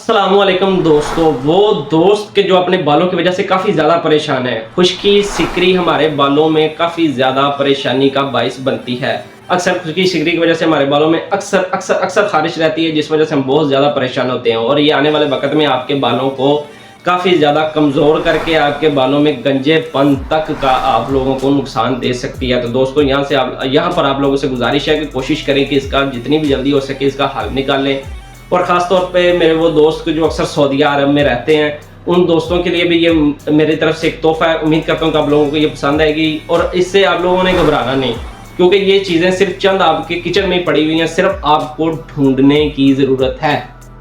अस्सलामुअलैकुम दोस्तों। वो दोस्त के जो अपने बालों की वजह से काफ़ी ज़्यादा परेशान है। खुश्की सिकरी हमारे बालों में काफ़ी ज़्यादा परेशानी का बाइस बनती है। अक्सर खुश्की सिकरी की वजह से हमारे बालों में अक्सर अक्सर अक्सर खारिश रहती है, जिस वजह से हम बहुत ज़्यादा परेशान होते हैं और ये आने वाले वक्त में आपके बालों को काफ़ी ज़्यादा कमज़ोर करके आपके बालों में गंजेपन तक का आप लोगों को नुकसान दे सकती है। तो दोस्तों यहाँ पर आप लोगों से गुजारिश है कि कोशिश करें कि इसका जितनी भी जल्दी हो सके इसका हल निकाल लें। और ख़ास तौर पे मेरे वो दोस्त जो अक्सर सऊदी अरब में रहते हैं, उन दोस्तों के लिए भी ये मेरी तरफ से एक तोहफ़ा है। उम्मीद करता हूँ कि आप लोगों को ये पसंद आएगी और इससे आप लोगों ने घबराना नहीं, क्योंकि ये चीज़ें सिर्फ चंद आपके किचन में ही पड़ी हुई हैं, सिर्फ आपको ढूंढने की ज़रूरत है।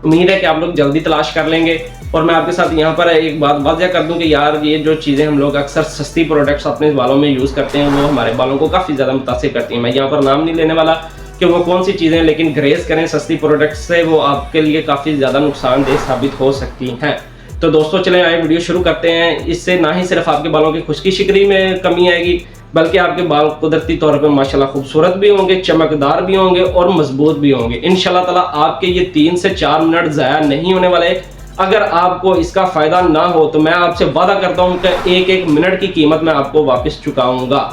उम्मीद है कि आप लोग जल्दी तलाश कर लेंगे। और मैं आपके साथ यहाँ पर एक बात वाज़ह कर दूँ कि यार ये जो चीज़ें हम लोग अक्सर सस्ती प्रोडक्ट्स अपने बालों में यूज़ करते हैं, वो हमारे बालों को काफ़ी ज़्यादा मुतासिर करती हैं। मैं यहाँ पर नाम नहीं लेने वाला कि वो कौन सी चीज़ें, लेकिन ग्रेस करें सस्ती प्रोडक्ट्स से, वो आपके लिए काफ़ी ज़्यादा नुकसानदेह साबित हो सकती हैं। तो दोस्तों चलें आए वीडियो शुरू करते हैं। इससे ना ही सिर्फ आपके बालों की खुश्की शिकरी में कमी आएगी, बल्कि आपके बाल कुदरती तौर पर माशाल्लाह खूबसूरत भी होंगे, चमकदार भी होंगे और मजबूत भी होंगे। इंशाल्लाह ताला आपके ये 3 से 4 मिनट ज़ाया नहीं होने वाले। अगर आपको इसका फ़ायदा ना हो तो मैं आपसे वादा करता हूँ कि एक एक मिनट की कीमत मैं आपको वापस चुकाऊँगा।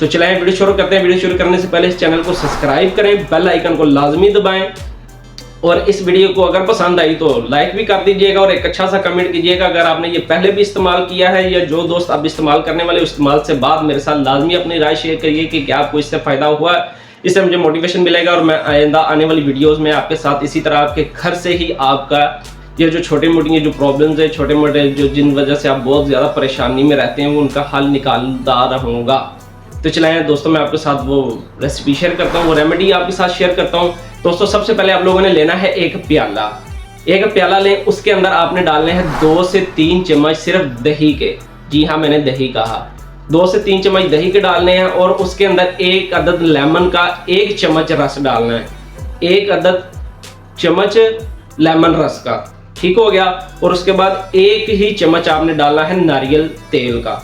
तो चलें वीडियो शुरू करते हैं। वीडियो शुरू करने से पहले इस चैनल को सब्सक्राइब करें, बेल आइकन को लाजमी दबाएं और इस वीडियो को अगर पसंद आई तो लाइक भी कर दीजिएगा और एक अच्छा सा कमेंट कीजिएगा। अगर आपने ये पहले भी इस्तेमाल किया है या जो दोस्त आप इस्तेमाल करने वाले, इस्तेमाल से बाद मेरे साथ लाजमी अपनी राय शेयर करिए कि क्या आपको इससे फ़ायदा हुआ। इससे मुझे मोटिवेशन मिलेगा और मैं आइंदा आने वाली वीडियोज़ में आपके साथ इसी तरह आपके घर से ही आपका ये जो छोटी मोटी जो प्रॉब्लम्स है, छोटे मोटे जो जिन वजह से आप बहुत ज़्यादा परेशानी में रहते हैं, वो उनका हल निकालता रहूँगा। तो चलाएं दोस्तों, मैं आपके साथ वो रेसिपी शेयर करता हूँ, वो रेमेडी आपके साथ शेयर करता हूँ। दोस्तों सबसे पहले आप लोगों ने लेना है एक प्याला लें। उसके अंदर आपने डालने हैं 2 से 3 चम्मच सिर्फ दही के। जी हाँ, मैंने दही कहा। 2 से 3 चम्मच दही के डालने हैं और उसके अंदर 1 अदद लेमन का 1 चम्मच रस डालना है। 1 अदद चम्मच लेमन रस का, ठीक हो गया। और उसके बाद 1 ही चम्मच आपने डालना है नारियल तेल का।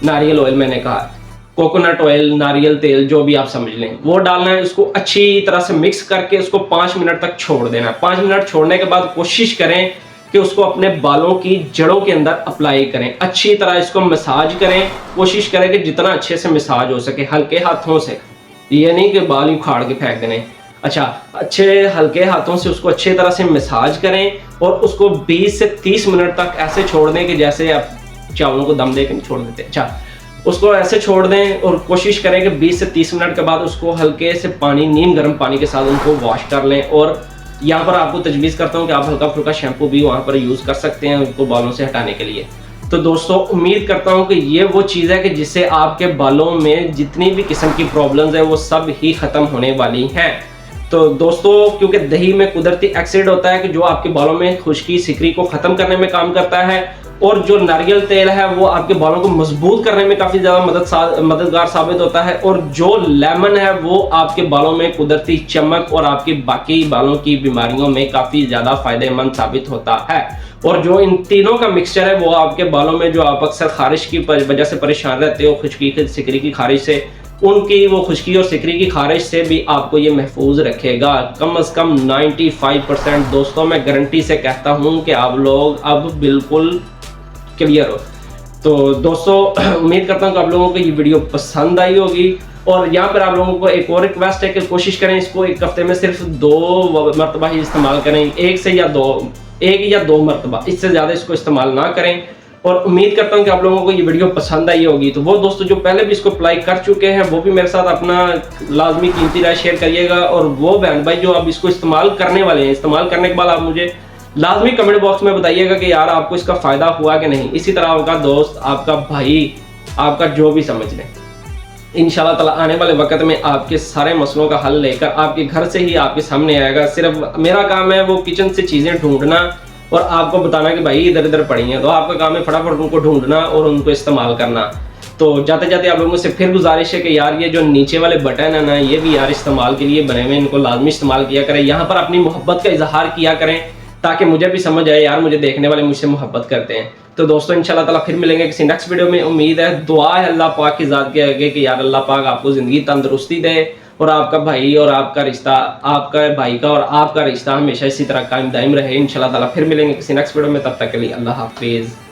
नारियल ऑयल मैंने कहा, कोकोनट ऑयल, नारियल तेल, जो भी आप समझ लें, वो डालना है। इसको अच्छी तरह से मिक्स करके उसको 5 मिनट तक छोड़ देना है। 5 मिनट छोड़ने के बाद कोशिश करें कि उसको अपने बालों की जड़ों के अंदर अप्लाई करें। अच्छी तरह इसको मसाज करें। कोशिश करें कि जितना अच्छे से मसाज हो सके, हल्के हाथों से, ये नहीं कि बाल ही उखाड़ के फेंक देने। अच्छा, अच्छे हल्के हाथों से उसको अच्छी तरह से मसाज करें और उसको 20 से 30 मिनट तक ऐसे छोड़ दें कि जैसे आप चावलों को दम दे के छोड़ देते। अच्छा, उसको ऐसे छोड़ दें और कोशिश करें कि 20 से 30 मिनट के बाद उसको हल्के से पानी, नीम गर्म पानी के साथ उनको वॉश कर लें। और यहाँ पर आपको तजवीज़ करता हूँ कि आप हल्का फुल्का शैम्पू भी वहाँ पर यूज़ कर सकते हैं उनको बालों से हटाने के लिए। तो दोस्तों उम्मीद करता हूँ कि ये वो चीज़ है कि जिससे आपके बालों में जितनी भी किस्म की प्रॉब्लम्स है वो सब ही ख़त्म होने वाली हैं। तो दोस्तों क्योंकि दही में कुदरती एसिड होता है कि जो आपके बालों में खुश्की सिकरी को ख़त्म करने में काम करता है, और जो नारियल तेल है वो आपके बालों को मजबूत करने में काफ़ी ज़्यादा मददगार साबित होता है, और जो लेमन है वो आपके बालों में कुदरती चमक और आपके बाकी बालों की बीमारियों में काफ़ी ज़्यादा फ़ायदेमंद साबित होता है। और जो इन तीनों का मिक्सचर है वो आपके बालों में जो आप अक्सर खारिश की वजह से परेशान रहते हो, खुश्की सिकरी की खारिश से, उनकी वो खुश्की और सिकरी की खारिश से भी आपको ये महफूज रखेगा। कम से कम 95% दोस्तों मैं गारंटी से कहता हूँ कि आप लोग अब बिल्कुल क्लियर हो। तो दोस्तों उम्मीद करता हूँ कि आप लोगों को ये वीडियो पसंद आई होगी। और यहाँ पर आप लोगों को एक और रिक्वेस्ट है कि कोशिश करें इसको एक हफ्ते में सिर्फ 2 मरतबा ही इस्तेमाल करें। 1 या 2 मरतबा, इससे ज़्यादा इसको इस्तेमाल ना करें। और उम्मीद करता हूँ कि आप लोगों को ये वीडियो पसंद आई होगी। तो वो दोस्तों जो पहले भी इसको अप्लाई कर चुके हैं वो भी मेरे साथ अपना लाजमी कीमती राय शेयर करिएगा। और वो बहन भाई जो अब इसको इस्तेमाल करने वाले हैं, इस्तेमाल करने के बाद आप मुझे लाजमी कमेंट बॉक्स में बताइएगा कि यार आपको इसका फ़ायदा हुआ कि नहीं। इसी तरह आपका दोस्त, आपका भाई, आपका जो भी समझ लें, इंशाल्लाह ताला आने वाले वक्त में आपके सारे मसलों का हल लेकर आपके घर से ही आपके सामने आएगा। सिर्फ मेरा काम है वो किचन से चीज़ें ढूंढना और आपको बताना कि भाई इधर इधर पड़ी हैं। तो आपका काम है फटाफट उनको ढूंढना और उनको इस्तेमाल करना। तो जाते जाते आप लोगों से फिर गुजारिश है कि यार ये जो नीचे वाले बटन है ना, ये भी यार इस्तेमाल के लिए बने हुए, इनको लाजमी इस्तेमाल किया करें। यहाँ पर अपनी मोहब्बत का इजहार किया करें ताकि मुझे भी समझ आए यार मुझे देखने वाले मुझसे मोहब्बत करते हैं। तो दोस्तों इंशाल्लाह ताला फिर मिलेंगे किसी नेक्स्ट वीडियो में। उम्मीद है, दुआ है अल्लाह पाक की ज़ात के आगे कि यार अल्लाह पाक आपको ज़िंदगी तंदुरुस्ती दे और आपका भाई और आपका रिश्ता, आपका भाई का और आपका रिश्ता हमेशा इसी तरह कायम दायम रहे इंशाल्लाह ताला। फिर मिलेंगे किसी नेक्स्ट वीडियो में, तब तक के लिए अल्लाह हाफिज़।